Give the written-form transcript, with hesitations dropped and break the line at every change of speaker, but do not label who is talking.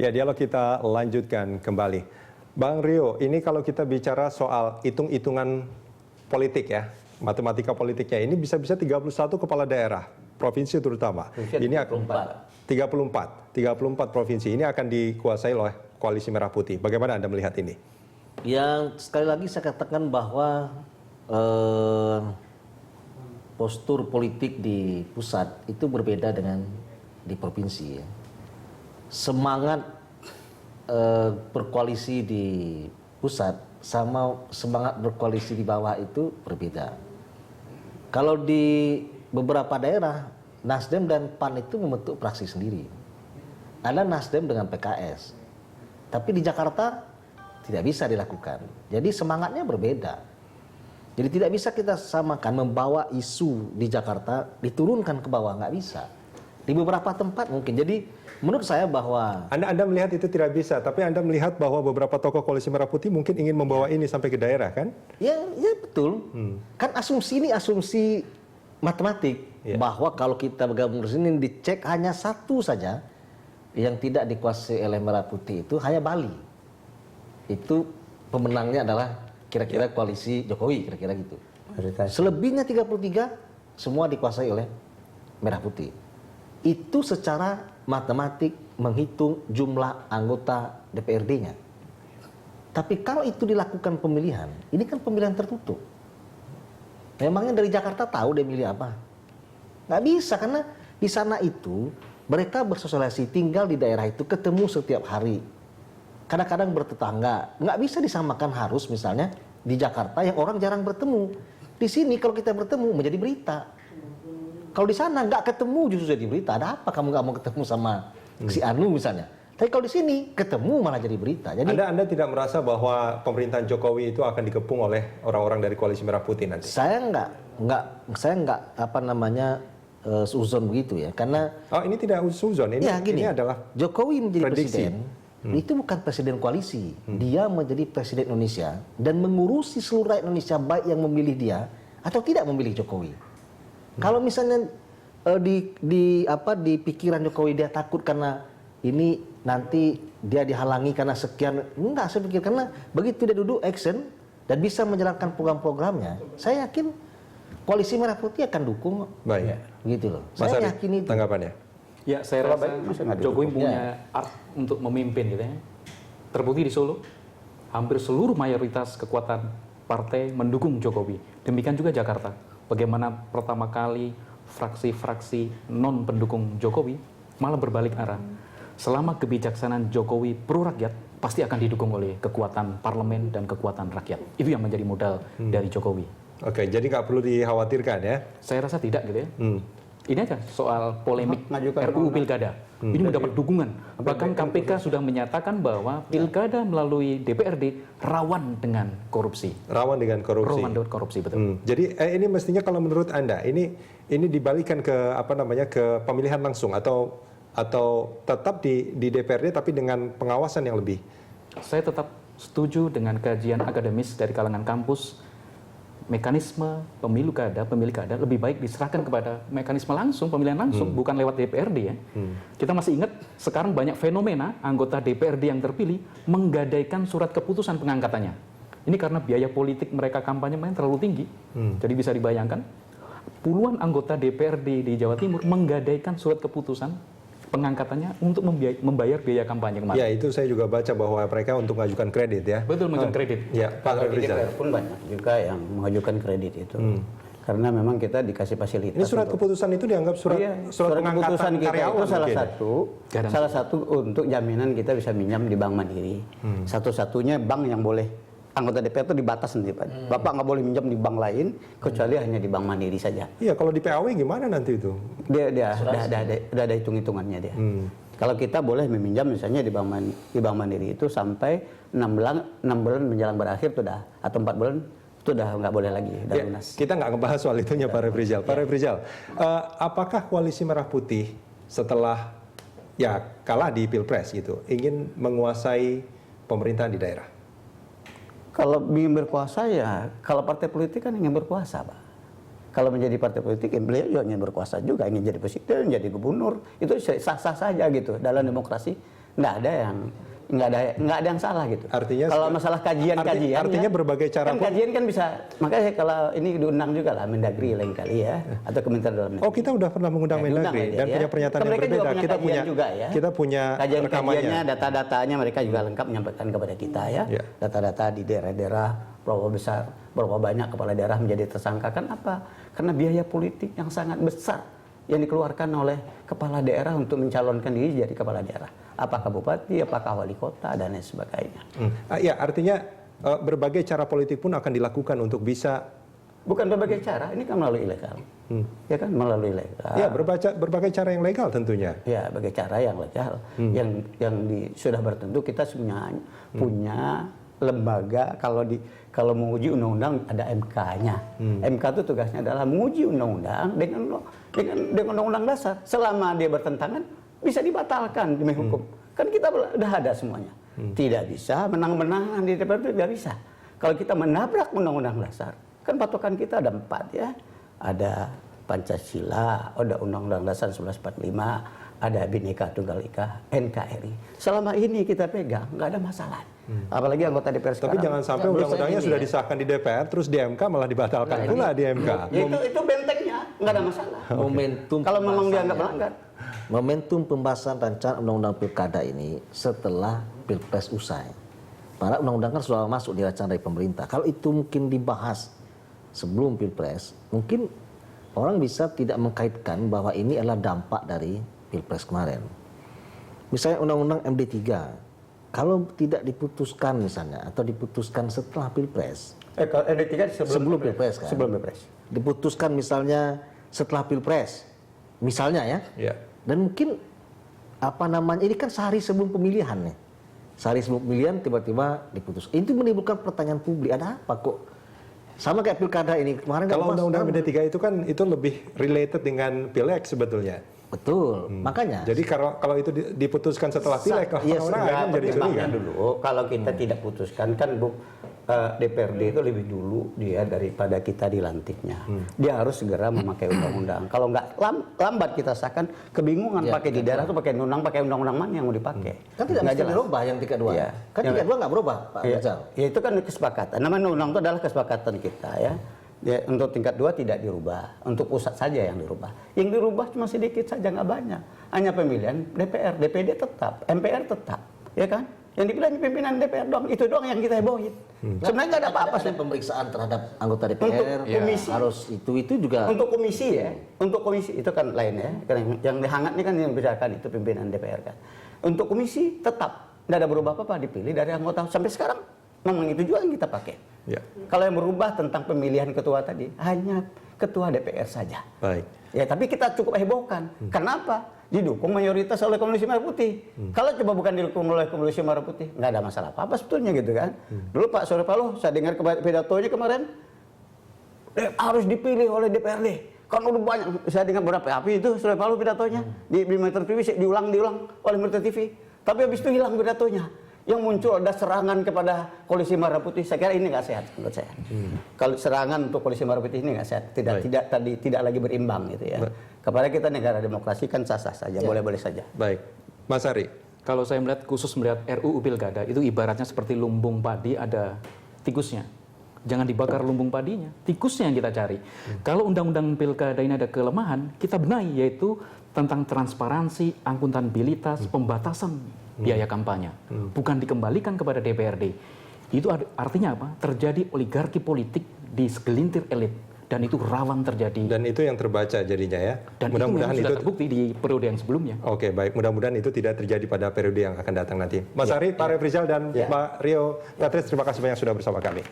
Ya, dialog kita lanjutkan kembali. Bang Rio, ini kalau kita bicara soal hitung-hitungan politik ya, matematika politiknya, ini bisa-bisa 31 kepala daerah, provinsi terutama. Ini 34 provinsi ini akan dikuasai oleh Koalisi Merah Putih. Bagaimana Anda melihat ini?
Ya, sekali lagi saya katakan bahwa postur politik di pusat itu berbeda dengan di provinsi ya. Semangat berkoalisi di pusat sama semangat berkoalisi di bawah itu berbeda. Kalau di beberapa daerah Nasdem dan PAN itu membentuk fraksi sendiri. Ada Nasdem dengan PKS. Tapi di Jakarta tidak bisa dilakukan. Jadi semangatnya berbeda. Jadi tidak bisa kita samakan membawa isu di Jakarta diturunkan ke bawah, nggak bisa. Di beberapa tempat mungkin. Jadi menurut saya bahwa
Anda melihat itu tidak bisa, tapi Anda melihat bahwa beberapa tokoh Koalisi Merah Putih mungkin ingin membawa ini sampai ke daerah, kan?
ya betul. Kan asumsi ini asumsi matematik bahwa kalau kita bergabung di sini dicek hanya satu saja yang tidak dikuasai oleh Merah Putih itu hanya Bali. Itu pemenangnya adalah kira-kira koalisi Jokowi, kira-kira gitu. Selebihnya 33 semua dikuasai oleh Merah Putih. Itu secara matematik menghitung jumlah anggota DPRD-nya. Tapi kalau itu dilakukan pemilihan, ini kan pemilihan tertutup. Memangnya dari Jakarta tahu dia milih apa? Nggak bisa, karena di sana itu mereka bersosialisasi, tinggal di daerah itu, ketemu setiap hari. Kadang-kadang bertetangga. Nggak bisa disamakan harus misalnya di Jakarta yang orang jarang bertemu. Di sini kalau kita bertemu menjadi berita. Kalau di sana nggak ketemu justru jadi berita. Ada apa kamu nggak mau ketemu sama si Anu misalnya? Tapi kalau di sini ketemu malah jadi berita. Jadi
Anda tidak merasa bahwa pemerintahan Jokowi itu akan dikepung oleh orang-orang dari Koalisi Merah Putih nanti?
Saya nggak apa namanya suzon begitu ya, karena
ini tidak suzon, ini adalah
Jokowi menjadi
prediksi.
presiden. Itu bukan presiden koalisi. Dia menjadi presiden Indonesia dan mengurusi seluruh rakyat Indonesia, baik yang memilih dia atau tidak memilih Jokowi. Kalau misalnya di pikiran Jokowi dia takut karena ini nanti dia dihalangi karena sekian, enggak, saya pikir karena begitu dia duduk action dan bisa menjalankan program-programnya, saya yakin Koalisi Merah Putih akan dukung.
Baik.
Gitu loh.
Mas
Saya
Ari,
yakin itu.
tanggapannya?
Ya, saya rasa Jokowi punya art untuk memimpin gitu ya. Terbukti di Solo, hampir seluruh mayoritas kekuatan partai mendukung Jokowi. Demikian juga Jakarta. Bagaimana pertama kali fraksi-fraksi non pendukung Jokowi malah berbalik arah. Selama kebijaksanaan Jokowi pro rakyat, pasti akan didukung oleh kekuatan parlemen dan kekuatan rakyat. Itu yang menjadi modal dari Jokowi.
Oke, jadi nggak perlu dikhawatirkan ya?
Saya rasa tidak gitu ya. Ini aja soal polemik RUU Pilkada. Ini mendapat dukungan. Bahkan KPK sudah menyatakan bahwa Pilkada melalui DPRD rawan dengan korupsi.
Rawan dengan korupsi.
Rawan dengan korupsi, betul.
Jadi ini mestinya kalau menurut Anda ini dibalikan ke ke pemilihan langsung atau tetap di DPRD tapi dengan pengawasan yang lebih?
Saya tetap setuju dengan kajian akademis dari kalangan kampus. Mekanisme pemilu kada lebih baik diserahkan kepada mekanisme langsung, pemilihan langsung, bukan lewat DPRD ya. Kita masih ingat sekarang banyak fenomena anggota DPRD yang terpilih menggadaikan surat keputusan pengangkatannya. Ini karena biaya politik mereka kampanye main terlalu tinggi. Jadi bisa dibayangkan puluhan anggota DPRD di Jawa Timur menggadaikan surat keputusan pengangkatannya untuk membayar biaya kampanye kemarin.
Ya, itu saya juga baca bahwa mereka untuk mengajukan kredit ya.
Betul, mengajukan kredit.
Ya, Pak
DPR pun banyak juga yang mengajukan kredit itu. Karena memang kita dikasih fasilitas.
Ini surat keputusan itu dianggap surat pengangkatan
kita
karyawan
itu salah satu untuk jaminan kita bisa minjam di Bank Mandiri. Satu-satunya bank yang boleh anggota DPR itu dibatas nanti Pak. Bapak nggak boleh minjam di bank lain kecuali hanya di Bank Mandiri saja.
Iya, kalau di PAW gimana nanti itu?
Dia udah ada hitung-hitungannya dia. Kalau kita boleh meminjam misalnya di Bank Mandiri itu sampai 6 bulan menjelang berakhir itu dah, atau 4 bulan itu udah nggak boleh lagi, udah lunas.
Kita nggak ngebahas soal itunya Pak Refrizal. Pak Refrizal, apakah Koalisi Merah Putih setelah kalah di Pilpres gitu ingin menguasai pemerintahan di daerah?
Kalau ingin berkuasa ya, kalau partai politik kan ingin berkuasa Pak. Kalau menjadi partai politik, beliau juga ingin berkuasa juga, ingin jadi presiden, jadi gubernur, itu sah-sah saja gitu dalam demokrasi. nggak ada yang salah gitu.
Artinya
kalau masalah kajian-kajian,
artinya berbagai cara
kan kajian kan bisa, makanya kalau ini diundang juga lah Mendagri lain kali ya, atau Kementerian Dalam Negeri.
Oh, kita udah pernah mengundang Mendagri dan punya pernyataan yang
mereka
berbeda.
Kita punya
rekamannya.
kajian-kajiannya, data-datanya mereka juga lengkap menyampaikan kepada kita ya. Data-data di daerah-daerah, berapa besar, berapa banyak kepala daerah menjadi tersangka. Kan apa? Karena biaya politik yang sangat besar yang dikeluarkan oleh kepala daerah untuk mencalonkan diri jadi kepala daerah. Apakah bupati, apakah wali kota, dan lain sebagainya.
Ya, artinya berbagai cara politik pun akan dilakukan untuk bisa.
Bukan berbagai cara, ini kan melalui ilegal. Ya kan, melalui ilegal.
Ya, berbagai cara yang legal tentunya.
Ya, berbagai cara yang legal. Sudah bertentu kita sebenarnya punya lembaga, kalau menguji undang-undang ada MK-nya. MK itu tugasnya adalah menguji undang-undang dengan undang-undang dasar. Selama dia bertentangan, bisa dibatalkan demi hukum. Kan kita udah ada semuanya. Tidak bisa menang-menangan di DPR itu tidak bisa. Kalau kita menabrak undang-undang dasar, kan patokan kita ada 4 ya. Ada Pancasila, ada Undang-Undang Dasar 1945, ada Bhinneka Tunggal Ika, NKRI. Selama ini kita pegang, nggak ada masalah. Apalagi anggota DPR sekarang.
Tapi jangan sampai undang-undangnya sudah disahkan di DPR, terus di MK malah dibatalkan pula di MK.
Itu bentengnya, nggak ada masalah.
Momentum
kalau memang dianggap melanggar.
Momentum pembahasan rancangan undang-undang pilkada ini setelah Pilpres usai. Para undang-undang kan sudah masuk di rancangan dari pemerintah. Kalau itu mungkin dibahas sebelum Pilpres, mungkin orang bisa tidak mengkaitkan bahwa ini adalah dampak dari Pilpres kemarin. Misalnya undang-undang MD3, kalau tidak diputuskan misalnya atau diputuskan setelah Pilpres,
Kalau MD3
sebelum Pilpres kan?
Sebelum Pilpres.
Diputuskan misalnya setelah Pilpres, misalnya ya.
Ya.
Dan mungkin ini kan sehari sebelum pemilihan nih. Sehari sebelum pemilihan tiba-tiba diputus. Itu menimbulkan pertanyaan publik, ada apa kok? Sama kayak pilkada ini kemarin.
Kalau undang-undang MD3 itu kan itu lebih related dengan pileg sebetulnya.
Betul, makanya.
Jadi kalau itu diputuskan setelah pileg, orang akan menjadi curiga.
Dulu, kalau kita tidak putuskan kan DPRD itu lebih dulu dia daripada kita dilantiknya. Dia harus segera memakai undang-undang. Kalau nggak lambat kita sahkan, kebingungan pakai di daerah itu pakai undang-undang mana yang mau dipakai.
Kan tidak bisa dirubah yang tingkat 2. Kan tingkat 2 nggak berubah, Pak Rizal.
Ya itu kan kesepakatan. Namanya undang itu adalah kesepakatan kita ya. Untuk tingkat 2 tidak dirubah, untuk pusat saja yang dirubah. Yang dirubah cuma sedikit saja, nggak banyak. Hanya pemilihan DPR, DPD tetap, MPR tetap, ya kan? Yang dipilih pimpinan DPR doang, itu doang yang kita hebohin. Sebenarnya nggak ada apa-apa sih.
Pemeriksaan terhadap anggota DPR
untuk komisi,
harus itu juga.
Untuk komisi ya, untuk komisi itu kan lain ya. Yang hangat ini kan yang bicarakan itu pimpinan DPR kan. Untuk komisi tetap nggak ada berubah apa-apa, dipilih dari anggota sampai sekarang. Memang itu juga yang kita pakai.
Ya.
Kalau yang berubah tentang pemilihan ketua tadi hanya ketua DPR saja.
Baik.
Ya, tapi kita cukup hebohkan. Kenapa? Didukung mayoritas oleh Koalisi Merah Putih. Kalau coba bukan didukung oleh Koalisi Merah Putih, nggak ada masalah apa-apa sebetulnya gitu kan. Dulu Pak Surya Paloh, saya dengar pidatonya kemarin, harus dipilih oleh DPRD. Kan udah banyak, saya dengar berapa api itu Surya Paloh pidatonya di Metro TV diulang oleh Metro TV. Tapi habis itu hilang pidatonya. Yang muncul ada serangan kepada Koalisi Merah Putih. Saya kira ini nggak sehat menurut saya. Kalau serangan untuk Koalisi Merah Putih ini nggak sehat, tidak lagi berimbang gitu ya. Kepada kita negara demokrasi kan sah-sah saja, boleh-boleh saja.
Baik, Mas Ari.
Kalau saya melihat RUU Pilkada itu ibaratnya seperti lumbung padi ada tikusnya. Jangan dibakar lumbung padinya, tikusnya yang kita cari. Kalau undang-undang pilkada ini ada kelemahan, kita benahi, yaitu tentang transparansi, akuntabilitas, pembatasan biaya kampanye. Bukan dikembalikan kepada DPRD. Itu artinya apa? Terjadi oligarki politik di segelintir elit. Dan itu rawan terjadi.
Dan itu yang terbaca jadinya ya.
Dan mudah-mudahan itu sudah terbukti di periode yang sebelumnya.
Oke, baik. Mudah-mudahan itu tidak terjadi pada periode yang akan datang nanti. Mas Ari, Pak Refrizal, dan Pak Rio Patrice, terima kasih banyak sudah bersama kami.